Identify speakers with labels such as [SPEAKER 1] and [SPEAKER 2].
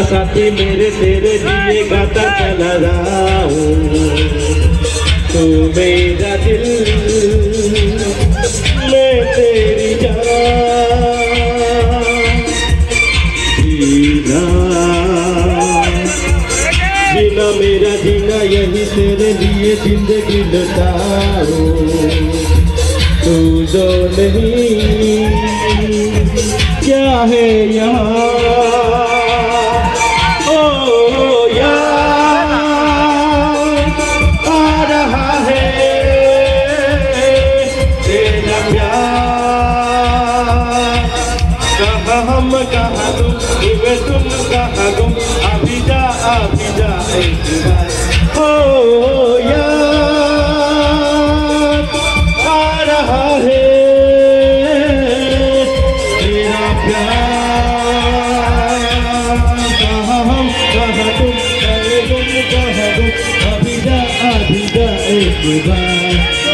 [SPEAKER 1] साथी मेरे तेरे लिए गाता चला रहा हूँ। तू मेरा दिल मैं तेरी जान, जीना जीना मेरा जीना यही तेरे लिए जिंदगी लुटाऊं। तू जो नहीं क्या है यहाँ, ओ यार आ रहा है तेरा प्यार। कहाँ हम कहाँ तुम तुम कहाँ तुम, अभी जा एक बार। ओ यार आ रहा है तेरा प्यार। कहाँ हम कहाँ तुम कहाँ तुम, अभी जा एक बार।